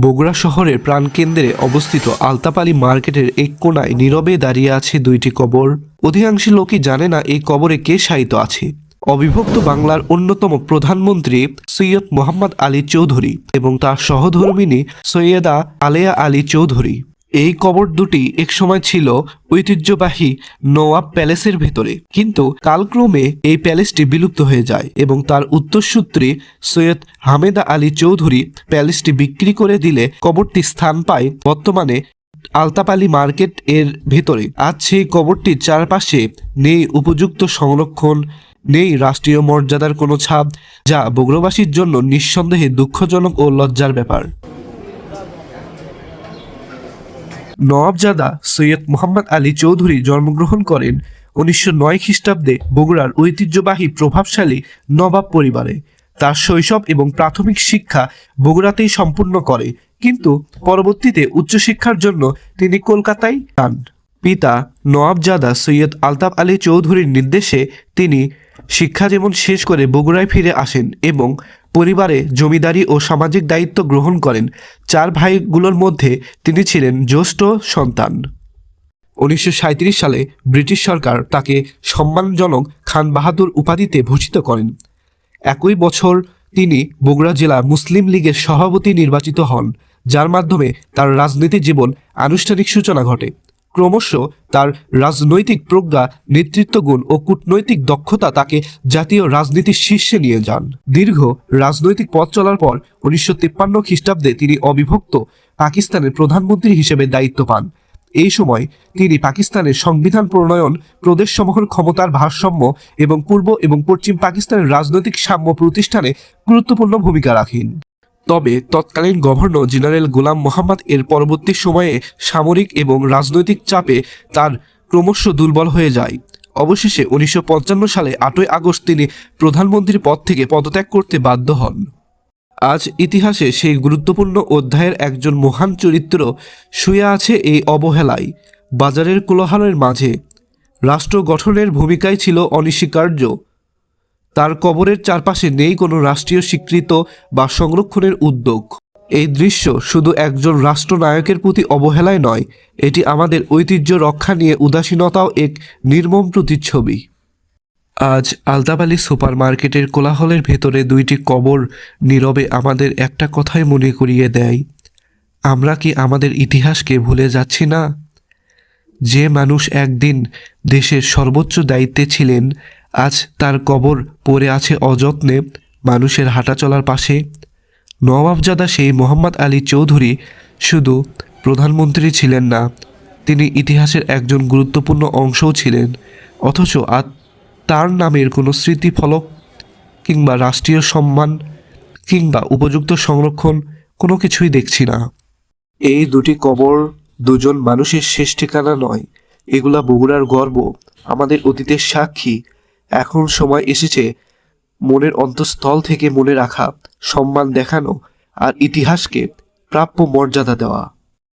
বগুড়া শহরের প্রাণকেন্দ্রে অবস্থিত আলতাপালি মার্কেটের এক কোণায় নীরবে দাঁড়িয়ে আছে দুইটি কবর। অধিকাংশ লোকই জানে না এই কবরে কে শায়িত আছে। অবিভক্ত বাংলার অন্যতম প্রধানমন্ত্রী সৈয়দ মোহাম্মদ আলী চৌধুরী এবং তার সহধর্মিণী সৈয়দা আলেয়া আলী চৌধুরী। এই কবর দুটি একসময় ছিল ঐতিহ্যবাহী নওয়াব প্যালেসের ভেতরে, কিন্তু কালক্রমে এই প্যালেসটি বিলুপ্ত হয়ে যায় এবং তার উত্তরসূত্রী সৈয়দ হামেদা আলী চৌধুরী প্যালেসটি বিক্রি করে দিলে কবরটি স্থান পায় বর্তমানে আলতাপালি মার্কেট এর ভেতরে। আজ সেই কবরটির চারপাশে নেই উপযুক্ত সংরক্ষণ, নেই রাষ্ট্রীয় মর্যাদার কোনো ছাপ, যা বগুড়াবাসীর জন্য নিঃসন্দেহে দুঃখজনক ও লজ্জার ব্যাপার। নওয়াবজাদা সৈয়দ মোহাম্মদ আলী চৌধুরী জন্মগ্রহণ করেন 1909 খ্রিস্টাব্দে বগুড়ার ঐতিহ্যবাহী প্রভাবশালী নবাব পরিবারে। তার শৈশব এবং প্রাথমিক শিক্ষা বগুড়াতেই সম্পূর্ণ করে, কিন্তু পরবর্তীতে উচ্চশিক্ষার জন্য তিনি কলকাতায় যান। পিতা নওয়াবজাদা সৈয়দ আলতাফ আলী চৌধুরীর নির্দেশে তিনি শিক্ষা জীবন শেষ করে বগুড়ায় ফিরে আসেন এবং পরিবারে জমিদারি ও সামাজিক দায়িত্ব গ্রহণ করেন। চার ভাইগুলোর মধ্যে তিনি ছিলেন জ্যেষ্ঠ সন্তান। 1937 সালে ব্রিটিশ সরকার তাকে সম্মানজনক খান বাহাদুর উপাধিতে ভূষিত করেন। একই বছর তিনি বগুড়া জেলা মুসলিম লীগের সভাপতি নির্বাচিত হন, যার মাধ্যমে তার রাজনীতি জীবন আনুষ্ঠানিক সূচনা ঘটে। ক্রমশ তার রাজনৈতিক প্রজ্ঞা, নেতৃত্বগুণ ও কূটনৈতিক দক্ষতা তাকে জাতীয় রাজনীতির শীর্ষে নিয়ে যান। দীর্ঘ রাজনৈতিক পথ চলার পর 1953 খ্রিস্টাব্দে তিনি অবিভক্ত পাকিস্তানের প্রধানমন্ত্রী হিসেবে দায়িত্ব পান। এই সময় তিনি পাকিস্তানের সংবিধান প্রণয়ন, প্রদেশসমূহের ক্ষমতার ভারসাম্য এবং পূর্ব এবং পশ্চিম পাকিস্তানের রাজনৈতিক সাম্য প্রতিষ্ঠানে গুরুত্বপূর্ণ ভূমিকা রাখেন। তবে তৎকালীন গভর্নর জেনারেল গোলাম মোহাম্মদ এর পরবর্তী সময়ে সামরিক এবং রাজনৈতিক চাপে তার ক্রমশ দুর্বল হয়ে যায়। অবশেষে 1955 সালে 8ই আগস্ট তিনি প্রধানমন্ত্রীর পদ থেকে পদত্যাগ করতে বাধ্য হন। আজ ইতিহাসে সেই গুরুত্বপূর্ণ অধ্যায়ের একজন মহান চরিত্র শুয়ে আছে এই অবহেলায়। বাজারের কোলাহলের মাঝে রাষ্ট্র গঠনের ভূমিকায় ছিল অনস্বীকার্য। তার কবরের চারপাশে নেই কোনো রাষ্ট্রীয় স্বীকৃত বা সংরক্ষণের উদ্যোগ। এই দৃশ্য শুধু একজন রাষ্ট্রনায়কের প্রতি অবহেলায় নয়, এটি আমাদের ঐতিহ্য রক্ষা নিয়ে উদাসীনতাও এক নির্মম প্রতিচ্ছবি। আজ আলতাপালি সুপার মার্কেটের কোলাহলের ভেতরে দুইটি কবর নীরবে আমাদের একটা কথাই মনে করিয়ে দেয়, আমরা কি আমাদের ইতিহাসকে ভুলে যাচ্ছি না? যে মানুষ একদিন দেশের সর্বোচ্চ দায়িত্বে ছিলেন, আজ তার কবর পড়ে আছে অযত্নে মানুষের হাঁটাচলার পাশে। নওয়াবজাদা সেই মোহাম্মদ আলী চৌধুরী শুধু প্রধানমন্ত্রী ছিলেন না, তিনি ইতিহাসের একজন গুরুত্বপূর্ণ অংশও ছিলেন। অথচ আজ তার নামের কোনো স্মৃতিফলক কিংবা রাষ্ট্রীয় সম্মান কিংবা উপযুক্ত সংরক্ষণ কোনো কিছুই দেখছি না। এই দুটি কবর দুজন মানুষের শেষ ঠিকানা নয়, এগুলা বগুড়ার গর্ব, আমাদের অতীতের সাক্ষী। এখন সময় এসেছে মনের অন্তঃস্থল থেকে মনে রাখা, সম্মান দেখানো আর ইতিহাসকে প্রাপ্য মর্যাদা দেওয়া।